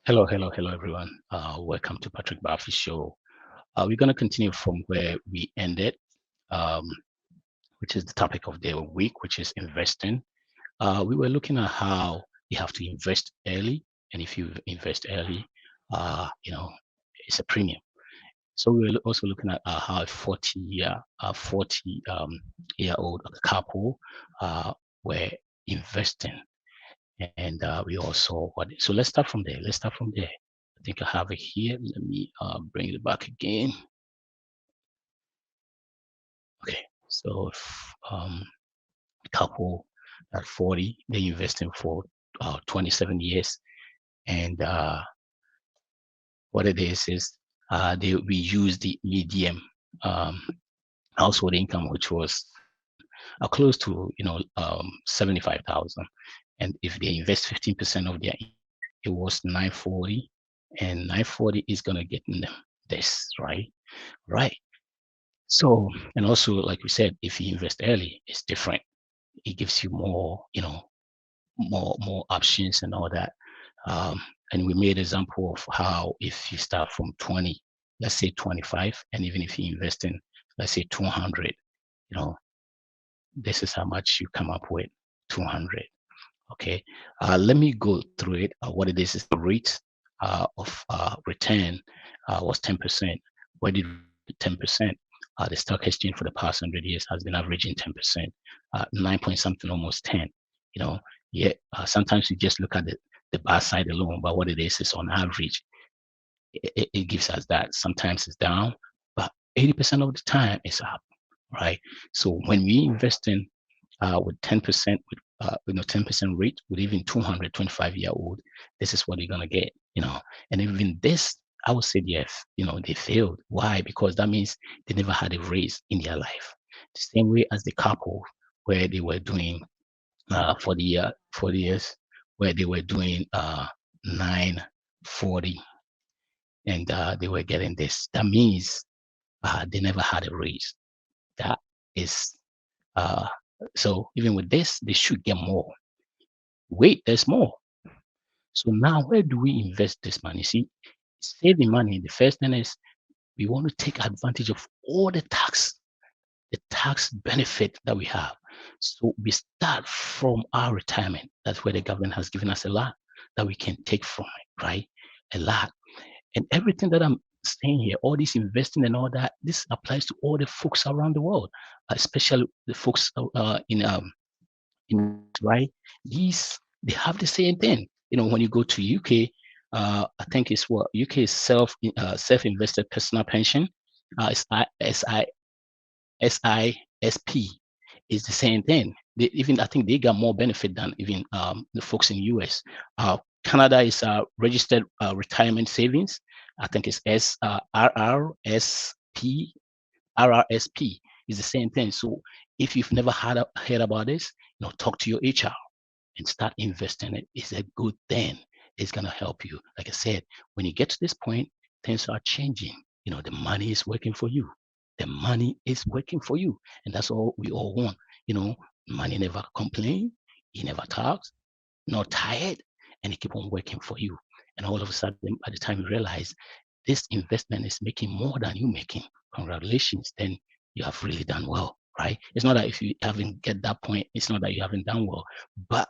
Hello, everyone. Welcome to Patrick Barfi Show. We're going to continue from where we ended, um, which is the topic of the week, which is investing. We were looking at how you have to invest early, and if you invest early, it's a premium. So we were also looking at how a 40 year old couple were investing, and we all saw what. So let's start from there. I think I have it here. Let me bring it back again. Okay, so couple at 40, they investing for 27 years, and what it is we use the medium um, household income, which was close to 75,000, and if they invest 15% of their, it was 940, and 940 is gonna get them this, right? Right. So, and also, like we said, if you invest early, it's different. It gives you more, more options and all that. And we made an example of how if you start from 20, let's say 25, and even if you invest in, let's say 200, you know, this is how much you come up with, 200. Okay. Let me go through it. What it is the rate of return was 10%. Where did 10%? The stock exchange for the past 100 years has been averaging 10%, 9 point something, almost 10. Yeah. Sometimes you just look at the bar side alone, but what it is on average, it gives us that. Sometimes it's down, but 80% of the time it's up, right? So when we invest in with 10%, with 10% rate, with even 225-year-old, this is what you're gonna get, and even this, I would say yes, they failed. Why? Because that means they never had a raise in their life. The same way as the couple where they were doing for the years, where they were doing 940, and they were getting this. That means they never had a raise. That is uh, so even with this, they should get more. Wait, there's more. So now where do we invest this money? See, saving money, the first thing is we want to take advantage of all the tax benefit that we have. So we start from our retirement. That's where the government has given us a lot that we can take from it, right? A lot. And everything that I'm saying here, all this investing and all that, this applies to all the folks around the world, especially the folks in right. These they have the same thing. When you go to UK, I think it's what UK is self invested personal pension. It's SISP is the same thing. Even I think they got more benefit than even the folks in US. Canada is registered retirement savings. I think it's RRSP is the same thing. So if you've never heard about this, talk to your HR and start investing. It's a good thing. It's gonna help you. Like I said, when you get to this point, things are changing. The money is working for you. The money is working for you, and that's all we all want. Money never complain. He never talks, not tired, and he keep on working for you. And all of a sudden, by the time you realize this investment is making more than you making, congratulations, then you have really done well, right? It's not that if you haven't get that point, it's not that you haven't done well. But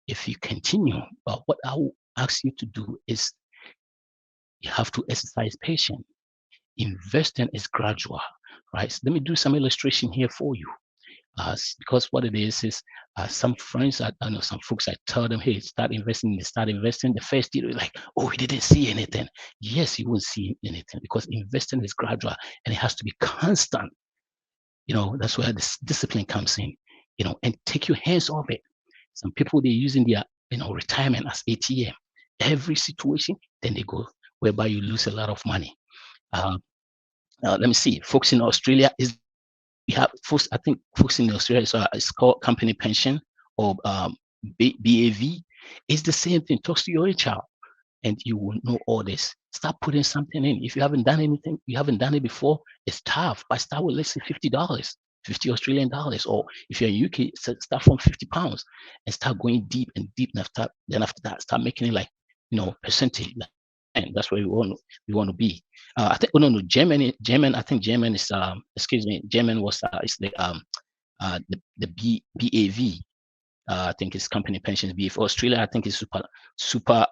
if you continue, but what I will ask you to do is you have to exercise patience. Investing is gradual, right? So let me do some illustration here for you. Because what it is some friends, I know some folks, I tell them, hey, start investing. They start investing. The first year, like, oh, we didn't see anything. Yes, you won't see anything because investing is gradual and it has to be constant. That's where this discipline comes in, and take your hands off it. Some people, they're using their, retirement as ATM. Every situation, then they go, whereby you lose a lot of money. Let me see, folks in Australia is we have folks. I think folks in Australia, so it's called company pension or BAV. It's the same thing. Talks to your HR, and you will know all this. Start putting something in. If you haven't done anything, you haven't done it before, it's tough. But start with, let's say, $50, 50 Australian dollars, or if you're in UK, start from £50 and start going deep and deep. And after that, start making it like percentage. And that's where we want to be. I think, oh no, no, German, I think German is, excuse me, German was, is the BAV. I think it's company pensions. BAV. Australia, I think it's super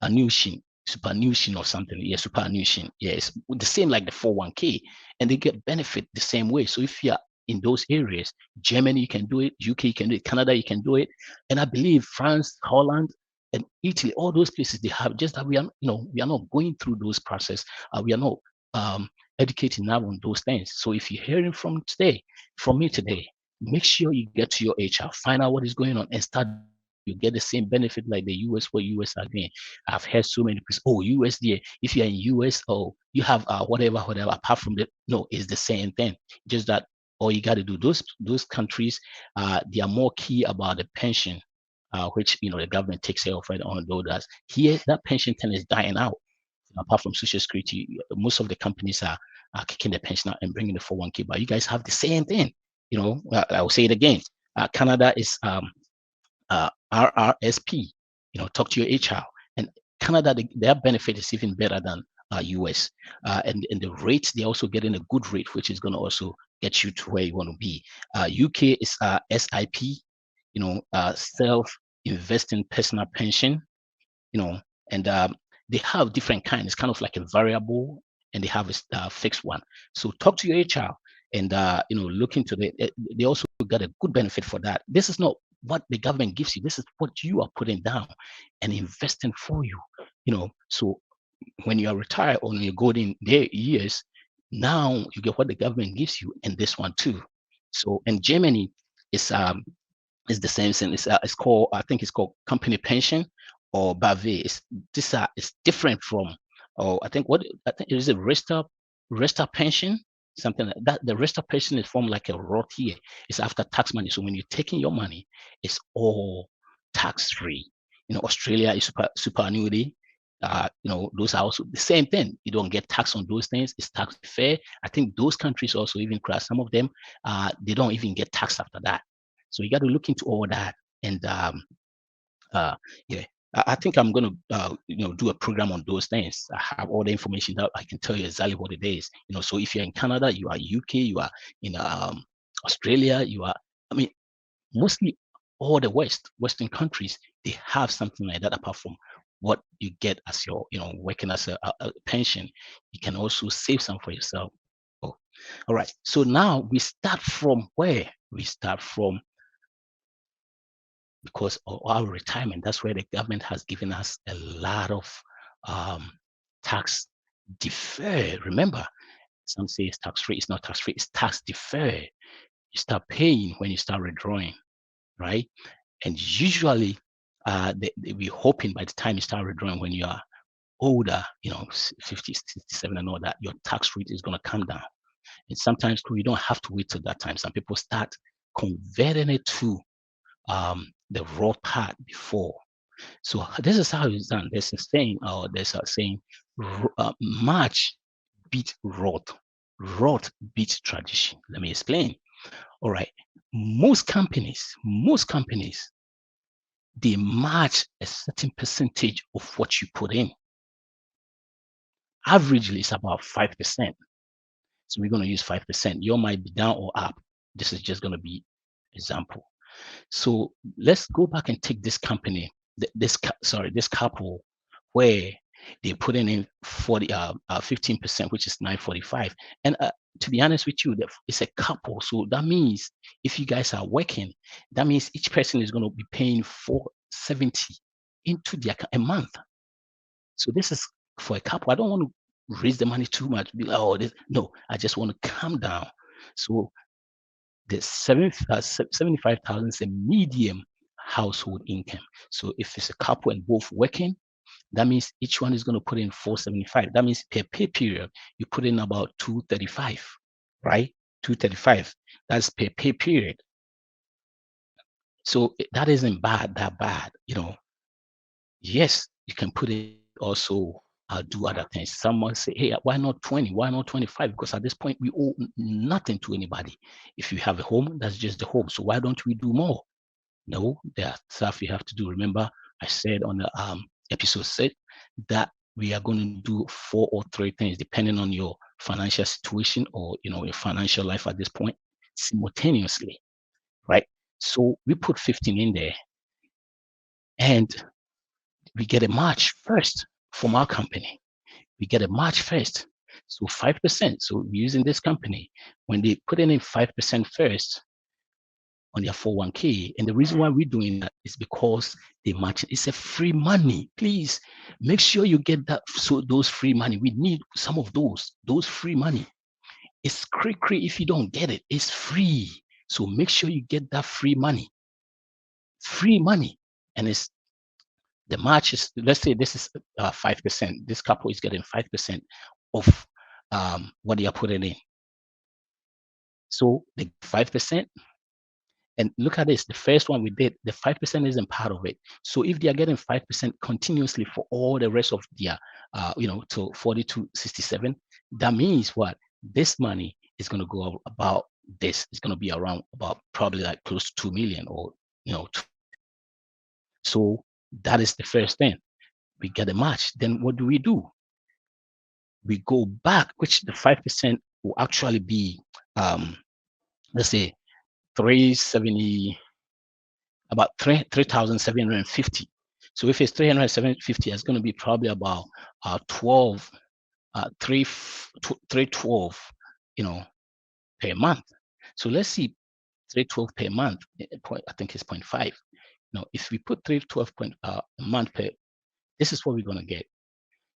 annuation, superannuation or something. Yeah, superannuation. Yeah, it's the same like the 401k, and they get benefit the same way. So if you're in those areas, Germany, you can do it, UK, you can do it, Canada, you can do it, and I believe France, Holland, and Italy, all those places they have. Just that we are not going through those process. We are not um, educating now on those things. So if you're hearing from me today, make sure you get to your HR, find out what is going on, and start. You get the same benefit like the US, what US are doing. I've heard so many people, oh, USDA, if you're in US, oh, you have whatever, apart from the, no, it's the same thing. Just that all you got to do, those countries, they are more key about the pension, which, the government takes care of it on those. Here, that pension thing is dying out. Apart from Social Security, most of the companies are kicking the pension out and bringing the 401k, but you guys have the same thing. I will say it again. Canada is RRSP, talk to your HR. And Canada, their benefit is even better than US. And the rates, they're also getting a good rate, which is going to also get you to where you want to be. UK is SIP, self-investing personal pension, and they have different kinds. It's kind of like a variable, and they have a fixed one. So talk to your HR and look into it. They also got a good benefit for that. This is not what the government gives you. This is what you are putting down and investing for you. So when you are retired or your golden years, now you get what the government gives you, and this one too. So in Germany, it's the same thing. It's called, I think it's called company pension or BAV. It's different from, or I think it is a Resta pension, something like that. The Resta pension is formed like a Roth here. It's after tax money. So when you're taking your money, it's all tax free. Australia is superannuity. Those are also the same thing. You don't get tax on those things. It's tax fair. I think those countries also even crash. Some of them, they don't even get taxed after that. So you got to look into all that. And yeah, I think I'm going to do a program on those things. I have all the information that I can tell you exactly what it is. So if you're in Canada, you are UK, you are in Australia, you are. I mean, mostly all the Western countries, they have something like that. Apart from what you get as your working as a pension, you can also save some for yourself. Oh, all right. So now we start from where? We start from, because of our retirement. That's where the government has given us a lot of tax defer. Remember, some say it's tax free. It's not tax free. It's tax defer. You start paying when you start withdrawing, right? And usually, we're hoping by the time you start withdrawing, when you are older, 50, 67 and all that, your tax rate is going to come down. And sometimes you don't have to wait till that time. Some people start converting it to the raw part before. So this is how it's done. There's a saying, March beat Roth beat tradition. Let me explain. All right. Most companies, they match a certain percentage of what you put in. Averagely, it's about 5%. So we're going to use 5%. Your might be down or up. This is just going to be example. So let's go back and take this company, this couple, where they put in 15%, which is 945. And to be honest with you, it's a couple. So that means if you guys are working, that means each person is going to be paying 470 into their a month. So this is for a couple. I don't want to raise the money too much. Be like, oh, no, I just want to calm down. So the 75,000 is a medium household income. So if it's a couple and both working, that means each one is going to put in 475. That means per pay period, you put in about 235, right? 235. That's per pay period. So that isn't that bad. Yes, you can put it also do other things. Someone say, hey, why not 20? Why not 25? Because at this point, we owe nothing to anybody. If you have a home, that's just the home. So why don't we do more? No, there are stuff you have to do. Remember, I said on the episode 6, that we are going to do 4 or 3 things depending on your financial situation or your financial life at this point simultaneously, right? So we put 15 in there, and we get a match first from our company. We get a match first. So 5%. So using this company, when they put in 5% first on their 401k, and the reason why we're doing that is because they match. It's a free money. Please make sure you get that. So those free money, we need some of those free money. It's free if you don't get it. It's free. So make sure you get that free money. Free money. And it's the match is, let's say this is 5%. This couple is getting 5% of what they are putting in. So the 5%, and look at this, the first one we did, the 5% isn't part of it. So if they are getting 5% continuously for all the rest of their, to 4267, that means what? This money is going to go up about this. It's going to be around about probably like close to 2 million or, so that is the first thing. We get a match. Then what do? We go back, which the 5% will actually be, let's say 370, about 3,750. So if it's 3,750, it's going to be probably about 12, 312, per month. So let's see, 312 per month. I think it's 0.5. If we put 312 a month per, this is what we're going to get.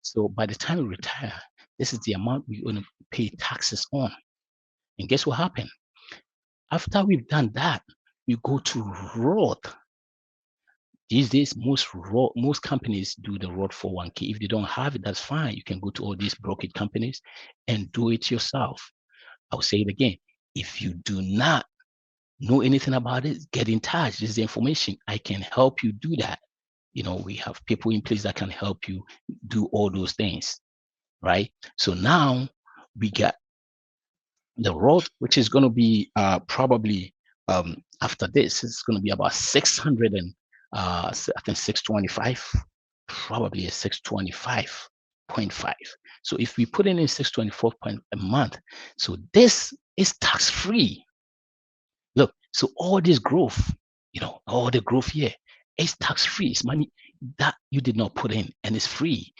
So by the time we retire, this is the amount we're going to pay taxes on. And guess what happened? After we've done that, we go to Roth. These days, most companies do the Roth 401k. If they don't have it, that's fine. You can go to all these brokerage companies and do it yourself. I'll say it again. If you do not know anything about it, get in touch. This is the information. I can help you do that. We have people in place that can help you do all those things, right? So now we got the Roth, which is going to be probably after this, it's going to be about 600 and I think 625, probably a 625.5. So if we put in 624 a month, so this is tax free. Look, so all this growth, all the growth here is tax free. It's money that you did not put in, and it's free.